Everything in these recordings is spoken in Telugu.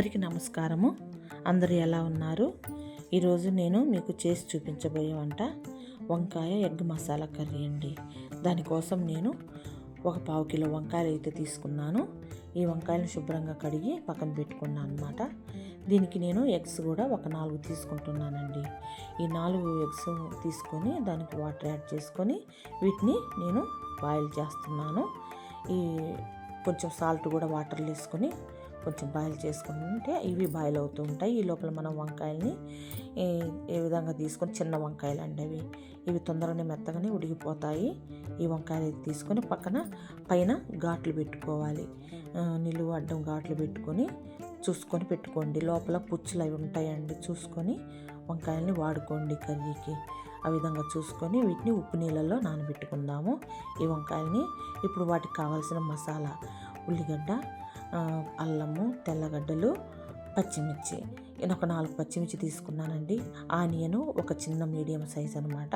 అందరికీ నమస్కారము. అందరూ ఎలా ఉన్నారు? ఈరోజు నేను మీకు చేసి చూపించబోయే వంట వంకాయ ఎగ్ మసాలా కర్రీ అండి. దానికోసం నేను ఒక 1/2 కిలో వంకాయలు అయితే తీసుకున్నాను. ఈ వంకాయలను శుభ్రంగా కడిగి పక్కన పెట్టుకున్నాను అనమాట. దీనికి నేను ఎగ్స్ కూడా ఒక 4 తీసుకుంటున్నానండి. ఈ 4 ఎగ్స్ తీసుకొని దానికి వాటర్ యాడ్ చేసుకొని వీటిని నేను బాయిల్ చేస్తున్నాను. ఈ కొంచెం సాల్ట్ కూడా వాటర్లో వేసుకొని కొంచెం బాయిల్ చేసుకుంటే ఇవి బాయిల్ అవుతూ ఉంటాయి. ఈ లోపల మనం వంకాయల్ని ఏ విధంగా తీసుకొని, చిన్న వంకాయలు అండి ఇవి తొందరగానే మెత్తగానే ఉడికిపోతాయి. ఈ వంకాయలు తీసుకొని పైన ఘాట్లు పెట్టుకోవాలి. నిలువు అడ్డం ఘాట్లు పెట్టుకొని చూసుకొని పెట్టుకోండి. లోపల పుచ్చులు అవి ఉంటాయండి, చూసుకొని వంకాయల్ని వాడుకోండి కర్రీకి. ఆ విధంగా చూసుకొని వీటిని ఉప్పు నీళ్ళల్లో నానబెట్టుకుందాము ఈ వంకాయల్ని. ఇప్పుడు వాటికి కావాల్సిన మసాలా: ఉల్లిగడ్డ, అల్లము, తెల్లగడ్డలు, పచ్చిమిర్చి. నేను ఒక 4 పచ్చిమిర్చి తీసుకున్నానండి. ఆనియను ఒక చిన్న మీడియం సైజ్ అనమాట.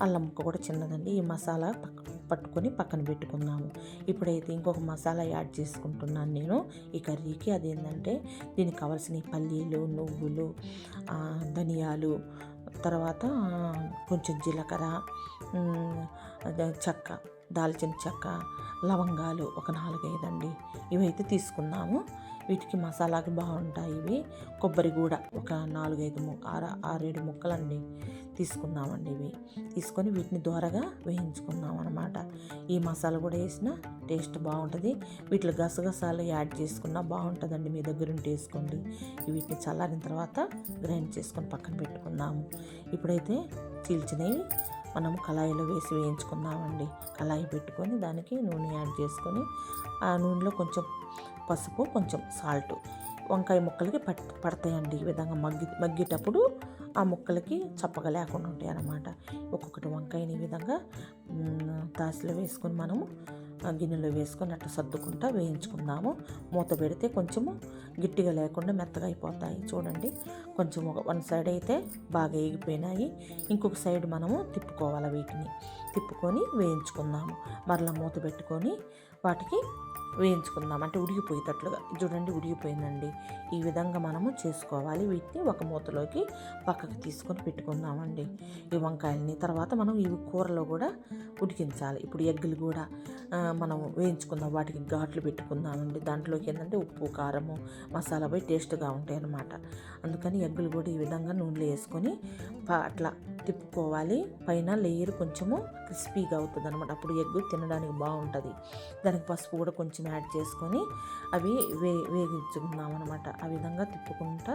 అల్లం ముక్క కూడా చిన్నదండి. ఈ మసాలా పట్టుకొని పక్కన పెట్టుకుందాము. ఇప్పుడైతే ఇంకొక మసాలా యాడ్ చేసుకుంటున్నాను నేను ఈ కర్రీకి. అదేంటంటే దీనికి కావాల్సిన పల్లీలు, నువ్వులు, ధనియాలు, తర్వాత కొంచెం జీలకర్ర, చెక్క, దాల్చిన చెక్క, లవంగాలు ఒక 4-5 అండి. ఇవైతే తీసుకున్నాము. వీటికి మసాలాకి బాగుంటాయి ఇవి. కొబ్బరి కూడా ఒక 4-5 ముక్కలండి తీసుకున్నామండి. ఇవి తీసుకొని వీటిని దోరగా వేయించుకున్నాం అనమాట. ఈ మసాలా కూడా వేసిన టేస్ట్ బాగుంటుంది. వీటిలో గసగసాలు యాడ్ చేసుకున్నా బాగుంటుందండి. మీ దగ్గర ఉంటే వేసుకోండి. వీటిని చల్లారిన తర్వాత గ్రైండ్ చేసుకొని పక్కన పెట్టుకుందాము. ఇప్పుడైతే చీల్చినవి మనం కళాయిలో వేసి వేయించుకుందామండి. కళాయి పెట్టుకొని దానికి నూనె యాడ్ చేసుకొని ఆ నూనెలో కొంచెం పసుపు, కొంచెం సాల్ట్ వంకాయ ముక్కలకి పడతాయండి. ఈ విధంగా మగ్గేటప్పుడు ఆ ముక్కలకి చప్పగా లేకుండా ఉంటాయి అన్నమాట. ఒక్కొక్కటి వంకాయని ఈ విధంగా తాసిలో వేసుకొని మనము గిన్నెలో వేసుకొని అట్లా సర్దుకుంటా వేయించుకుందాము. మూత పెడితే కొంచెము గట్టిగా లేకుండా మెత్తగా అయిపోతాయి. చూడండి, కొంచెం వన్ సైడ్ అయితే బాగా ఎగిపోయినాయి. ఇంకొక సైడ్ మనము తిప్పుకోవాలి. వీటిని తిప్పుకొని వేయించుకుందాము. మరలా మూత పెట్టుకొని వాటికి వేయించుకుందాం. అంటే ఉడికిపోయేటట్లుగా. చూడండి, ఉడికిపోయిందండి. ఈ విధంగా మనము చేసుకోవాలి. వీటిని ఒక మూతలోకి పక్కకి తీసుకొని పెట్టుకుందామండి ఈ వంకాయలని. తర్వాత మనం ఇవి కూరలో కూడా ఉడికించాలి. ఇప్పుడు ఎగ్గులు కూడా మనం వేయించుకుందాం. వాటికి ఘాట్లు పెట్టుకుందామండి. దాంట్లోకి ఏంటంటే ఉప్పు, కారము, మసాలా పోయి టేస్ట్గా ఉంటాయి అన్నమాట. అందుకని ఎగ్గులు కూడా ఈ విధంగా నూనెలో వేసుకొని అట్లా తిప్పుకోవాలి. పైన లేయర్ కొంచెము క్రిస్పీగా అవుతుంది అనమాట. అప్పుడు ఎగ్గు తినడానికి బాగుంటుంది. దానికి పసుపు కూడా కొంచెం యాడ్ చేసుకొని అవి వేగించుకుందాం అనమాట. ఆ విధంగా తిప్పుకుంటా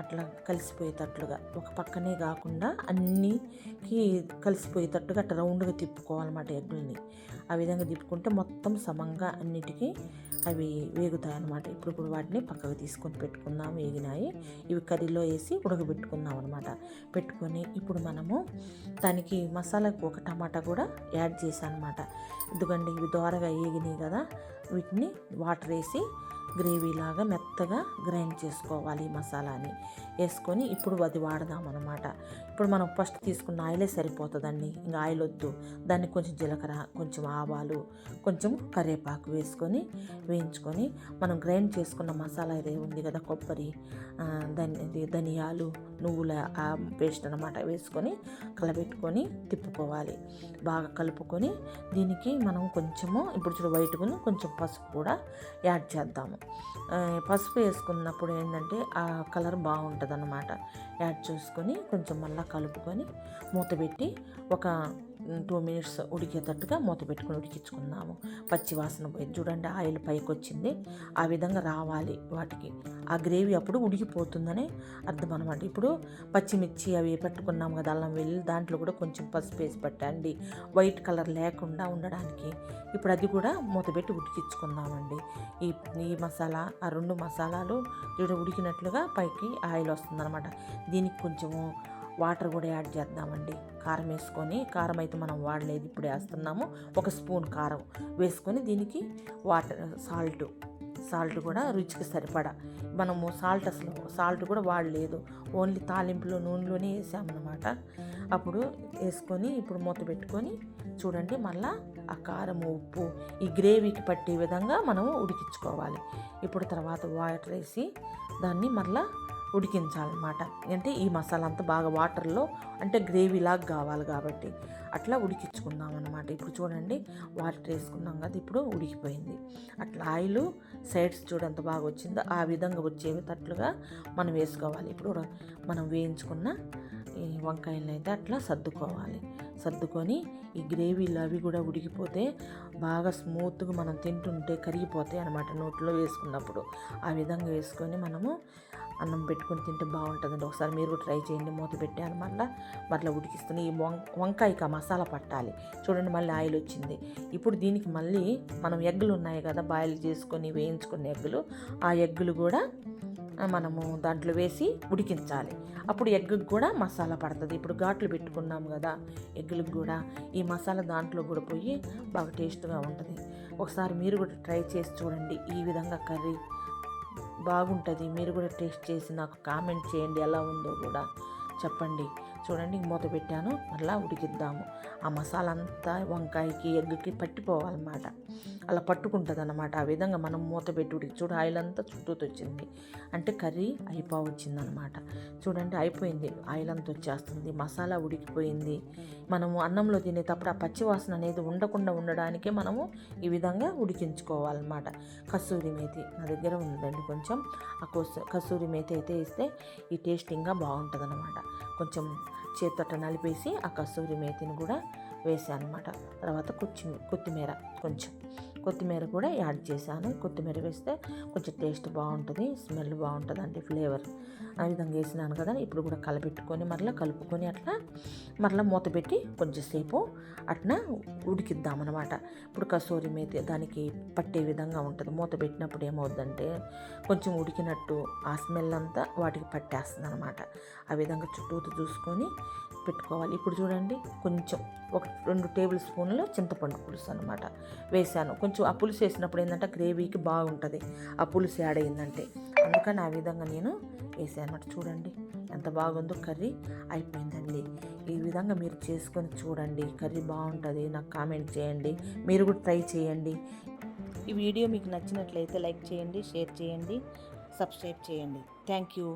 అట్లా కలిసిపోయేటట్లుగా, ఒక పక్కనే కాకుండా అన్నికి కలిసిపోయేటట్టుగా అట్లా రౌండ్గా తిప్పుకోవాలన్నమాట ఎగ్గుల్ని. ఆ విధంగా తిప్పుకుంటే మొత్తం సమంగా అన్నిటికీ అవి వేగుతాయి అన్నమాట. ఇప్పుడు వాటిని పక్కకు తీసుకొని పెట్టుకుందాం. వేగినాయి. ఇవి కర్రీలో వేసి ఉడకబెట్టుకుందాం అనమాట. పెట్టుకొని ఇప్పుడు మనము దానికి మసాలాకు ఒక టమాటా కూడా యాడ్ చేశాను అనమాట. ఎందుకంటే ఇవి దోరగా వేగినాయి కదా, వీటిని వాటర్ వేసి గ్రేవీలాగా మెత్తగా గ్రైండ్ చేసుకోవాలి. ఈ మసాలాని వేసుకొని ఇప్పుడు అది వాడదాం అనమాట. ఇప్పుడు మనం ఫస్ట్ తీసుకున్న ఆయిలే సరిపోతుందండి. ఇంకా ఆయిల్ వద్దు. దాన్ని కొంచెం జీలకర్ర, కొంచెం ఆవాలు, కొంచెం కరివేపాకు వేసుకొని వేయించుకొని మనం గ్రైండ్ చేసుకున్న మసాలా ఇది ఉంది కదా, కొబ్బరి, ధనియాలు, నువ్వుల పేస్ట్ అనమాట వేసుకొని కలబెట్టుకొని తిప్పుకోవాలి. బాగా కలుపుకొని దీనికి మనం కొంచెము ఇప్పుడు చూడ వైట్గా కొంచెం పసుపు కూడా యాడ్ చేద్దాము. పసుపు వేసుకున్నప్పుడు ఏంటంటే ఆ కలర్ బాగుంటుంది అన్నమాట. యాడ్ చేసుకొని కొంచెం మళ్ళీ కలుపుకొని మూత పెట్టి ఒక 2 మినిట్స్ ఉడికేటట్టుగా మూత పెట్టుకొని ఉడికించుకుందాము. పచ్చి వాసన పోయి చూడండి, ఆయిల్ పైకి వచ్చింది. ఆ విధంగా రావాలి వాటికి. ఆ గ్రేవీ అప్పుడు ఉడికిపోతుందని అర్థం అనమాట. ఇప్పుడు పచ్చిమిర్చి అవి పెట్టుకున్నాం కదా, అల్లం వెల్లుల్లి, దాంట్లో కూడా కొంచెం పసుపు వేసి పట్టండి, వైట్ కలర్ లేకుండా ఉండడానికి. ఇప్పుడు అది కూడా మూత పెట్టి ఉడికించుకుందామండి. ఈ మసాలా, ఆ 2 మసాలాలు ఉడికినట్లుగా పైకి ఆయిల్ వస్తుందన్నమాట. దీనికి కొంచెము వాటర్ కూడా యాడ్ చేద్దామండి. కారం వేసుకొని, కారం అయితే మనం వాడలేదు, ఇప్పుడు వేస్తున్నాము. 1 స్పూన్ కారం వేసుకొని దీనికి వాటర్, సాల్ట్ కూడా రుచికి సరిపడా. మనము సాల్ట్ కూడా వాడలేదు, ఓన్లీ తాలింపులో నూనెలోనే వేసామన్నమాట. అప్పుడు వేసుకొని ఇప్పుడు మూత పెట్టుకొని చూడండి, మళ్ళీ ఆ కారం ఉప్పు ఈ గ్రేవీకి పట్టే విధంగా మనము ఉడికించుకోవాలి. ఇప్పుడు తర్వాత వాటర్ వేసి దాన్ని మళ్ళీ ఉడికించాలన్నమాట. అంటే ఈ మసాలా అంతా బాగా వాటర్లో అంటే గ్రేవీలాగా కావాలి కాబట్టి అట్లా ఉడికించుకుందాం అన్నమాట. ఇప్పుడు చూడండి, వాటర్ వేసుకున్నాం కదా, ఇప్పుడు ఉడికిపోయింది. అట్లా ఆయిల్ సైడ్స్ చూడంత బాగా వచ్చిందో ఆ విధంగా వచ్చేటట్లుగా మనం వేసుకోవాలి. ఇప్పుడు మనం వేయించుకున్న ఈ వంకాయలను అయితే అట్లా సర్దుకొని ఈ గ్రేవీలు అవి కూడా ఉడికిపోతే బాగా స్మూత్గా మనం తింటుంటే కరిగిపోతాయి అన్నమాట నోట్లో వేసుకున్నప్పుడు. ఆ విధంగా వేసుకొని మనము అన్నం పెట్టుకొని తింటే బాగుంటుందండి. ఒకసారి మీరు కూడా ట్రై చేయండి. మూత పెట్టాను, మళ్ళీ ఉడికిస్తుంది. ఈ వంకాయకి ఆ మసాలా పట్టాలి. చూడండి, మళ్ళీ ఆయిల్ వచ్చింది. ఇప్పుడు దీనికి మళ్ళీ మనం ఎగ్గులు ఉన్నాయి కదా, బాయిల్ చేసుకొని వేయించుకున్న ఎగ్గులు, ఆ ఎగ్గులు కూడా మనము దాంట్లో వేసి ఉడికించాలి. అప్పుడు ఎగ్గుకి కూడా మసాలా పడుతుంది. ఇప్పుడు ఘాట్లు పెట్టుకున్నాం కదా ఎగ్గులకు కూడా, ఈ మసాలా దాంట్లో కూడా పోయి బాగా టేస్ట్గా ఉంటుంది. ఒకసారి మీరు కూడా ట్రై చేసి చూడండి. ఈ విధంగా కర్రీ బాగుంటుంది. మీరు కూడా టేస్ట్ చేసి నాకు కామెంట్ చేయండి, ఎలా ఉందో కూడా చెప్పండి. చూడండి, మూత పెట్టాను, మళ్ళీ ఉడికిద్దాము. ఆ మసాలా అంతా వంకాయకి ఎగ్గుకి పట్టిపోవాలన్నమాట. అలా పట్టుకుంటుంది అన్నమాట. ఆ విధంగా మనం మూత పెట్టి చూడు, ఆయిల్ అంతా చుట్టూతో వచ్చింది అంటే కర్రీ అయిపోవచ్చిందనమాట. చూడండి, అయిపోయింది, ఆయిల్ అంతా వచ్చేస్తుంది, మసాలా ఉడికిపోయింది. మనము అన్నంలో తినేటప్పుడు ఆ పచ్చివాసన అనేది ఉండకుండా ఉండడానికే మనము ఈ విధంగా ఉడికించుకోవాలన్నమాట. కస్తూరి మేతి నా దగ్గర ఉందండి, కొంచెం ఆ కస్తూరి మేతి అయితే వేస్తే ఈ టేస్టింగ్గా బాగుంటుంది అనమాట. కొంచెం చేతితో నలిపేసి ఆ కస్తూరి మేతిని కూడా వేసాను అనమాట. తర్వాత కొత్తిమీర కూడా యాడ్ చేశాను. కొత్తిమీర వేస్తే కొంచెం టేస్ట్ బాగుంటుంది, స్మెల్ బాగుంటుంది అంటే ఫ్లేవర్. ఆ విధంగా వేసినాను కదా. ఇప్పుడు కూడా కలుపుకొని అట్లా మరలా మూత పెట్టి కొంచెంసేపు అట్లా ఉడికిద్దామన్నమాట. ఇప్పుడు కసూరి మేతి దానికి పట్టే విధంగా ఉంటుంది. మూత పెట్టినప్పుడు ఏమవుద్దంటే కొంచెం ఉడికినట్టు ఆ స్మెల్ అంతా వాటికి పట్టేస్తుంది అనమాట. ఆ విధంగా చుట్టూతో చూసుకొని పెట్టుకోవాలి. ఇప్పుడు చూడండి, కొంచెం 2 టేబుల్ స్పూన్లు చింతపండు పులుసు అనమాట వేసాను. కొంచెం ఆ పులుసు వేసినప్పుడు ఏంటంటే గ్రేవీకి బాగుంటుంది ఆ పులుసు యాడ్ అయిందంటే, అందుకని ఆ విధంగా నేను వేసాను అనమాట. చూడండి ఎంత బాగుందో, కర్రీ అయిపోయిందండి. ఈ విధంగా మీరు చేసుకొని చూడండి, కర్రీ బాగుంటుంది. నాకు కామెంట్ చేయండి, మీరు కూడా ట్రై చేయండి. ఈ వీడియో మీకు నచ్చినట్లయితే లైక్ చేయండి, షేర్ చేయండి, సబ్స్క్రైబ్ చేయండి. Thank you.